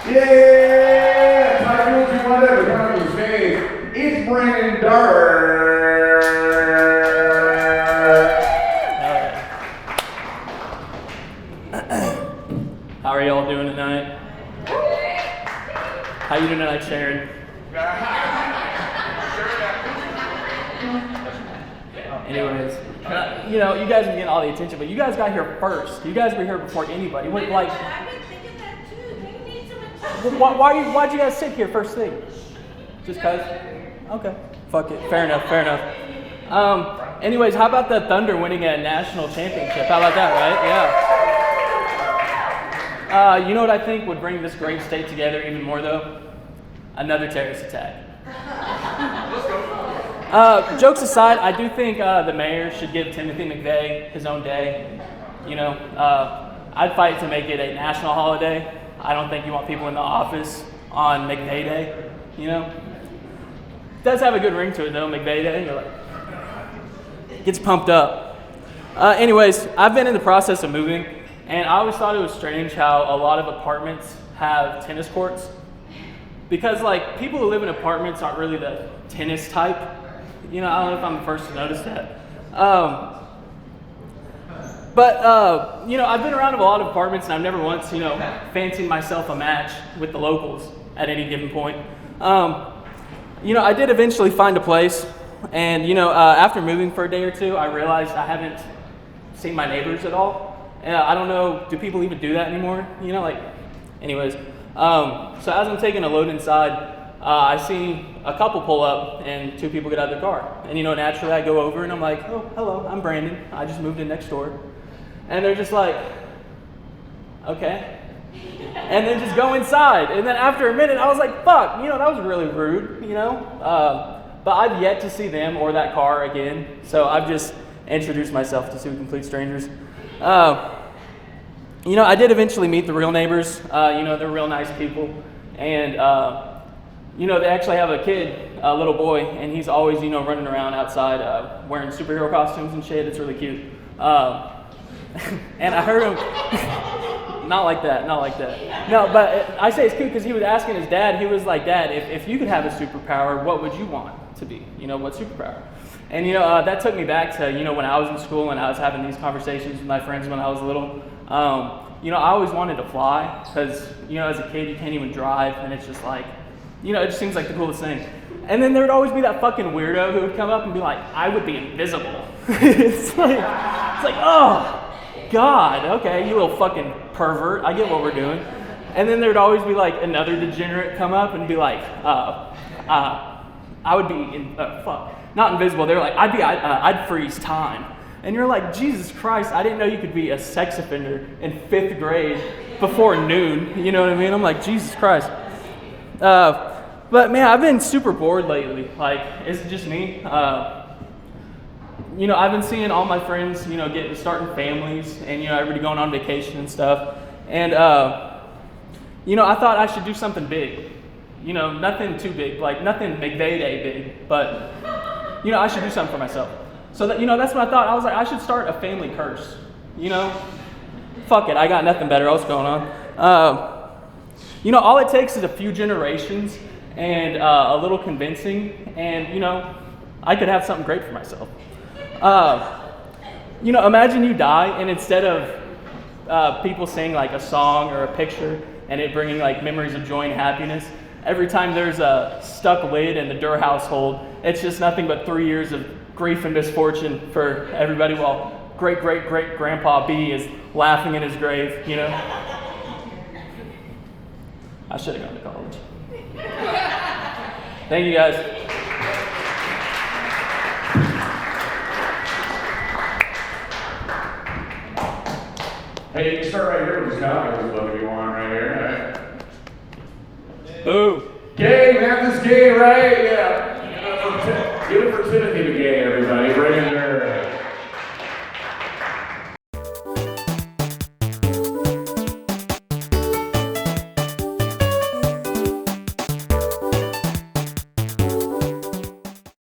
Yeah! Tigers and whatever, come to the stage. It's Brandon Durr. How are y'all doing tonight? How you doing tonight, Sharon? Anyways, you know, you guys are getting all the attention, but you guys got here first. You guys were here before anybody. What, like, I've been thinking that too. They need some attention. why'd you guys sit here first thing? Just cause? Okay, fuck it. Fair enough. Anyways, how about the Thunder winning a national championship? How about that, right? Yeah. You know what I think would bring this great state together even more, though? Another terrorist attack. Jokes aside, I do think the mayor should give Timothy McVeigh his own day. You know, I'd fight to make it a national holiday. I don't think you want people in the office on McVeigh Day. You know, it does have a good ring to it though. McVeigh Day, you're like, gets pumped up. Anyways, I've been in the process of moving, and I always thought it was strange how a lot of apartments have tennis courts. Because like people who live in apartments aren't really the tennis type. You know, I don't know if I'm the first to notice that. But you know, I've been around a lot of apartments and I've never once, you know, fancied myself a match with the locals at any given point. You know, I did eventually find a place, and you know, after moving for a day or two, I realized I haven't seen my neighbors at all. And I don't know, do people even do that anymore? You know, like, anyways. So as I'm taking a load inside, I see a couple pull up and two people get out of their car. And you know, naturally I go over and I'm like, oh, hello, I'm Brandon. I just moved in next door. And they're just like, okay. And then just go inside. And then after a minute, I was like, fuck, you know, that was really rude, you know? But I've yet to see them or that car again. So I've just introduced myself to two complete strangers. You know, I did eventually meet the real neighbors. You know, they're real nice people. And, you know, they actually have a kid, a little boy, and he's always, you know, running around outside wearing superhero costumes and shit. It's really cute. And I heard him, not like that. No, but I say it's cute because he was asking his dad, he was like, Dad, if you could have a superpower, what would you want to be? You know, what superpower? And, you know, that took me back to, you know, when I was in school and I was having these conversations with my friends when I was little. You know, I always wanted to fly because, you know, as a kid, you can't even drive, and it's just like, you know, it just seems like the coolest thing. And then there would always be that fucking weirdo who would come up and be like, I would be invisible. It's like, oh, God, okay, you little fucking pervert. I get what we're doing. And then there'd always be like another degenerate come up and be like, I would be, not invisible. They were like, I'd freeze time. And you're like, Jesus Christ, I didn't know you could be a sex offender in 5th grade before noon. You know what I mean? I'm like, Jesus Christ. But man, I've been super bored lately. Like, is it just me? You know, I've been seeing all my friends, you know, starting families and, you know, everybody going on vacation and stuff. And, you know, I thought I should do something big. You know, nothing too big, like nothing McVeigh Day big, but, you know, I should do something for myself. So that, you know, that's what I thought. I was like, I should start a family curse. You know, fuck it, I got nothing better else going on. You know, all it takes is a few generations and a little convincing, and you know, I could have something great for myself. You know, imagine you die, and instead of people saying like a song or a picture and it bringing like memories of joy and happiness, every time there's a stuck lid in the Durr household, it's just nothing but 3 years of grief and misfortune for everybody while great-great-great-grandpa B is laughing in his grave, you know? I should have gone to college. Thank you, guys. Hey, you can start right here with this coffee look if you want right here. Right? Boo. Gay, man, this gay, right? Yeah. Give it for Timothy McVeigh, everybody. Right in there.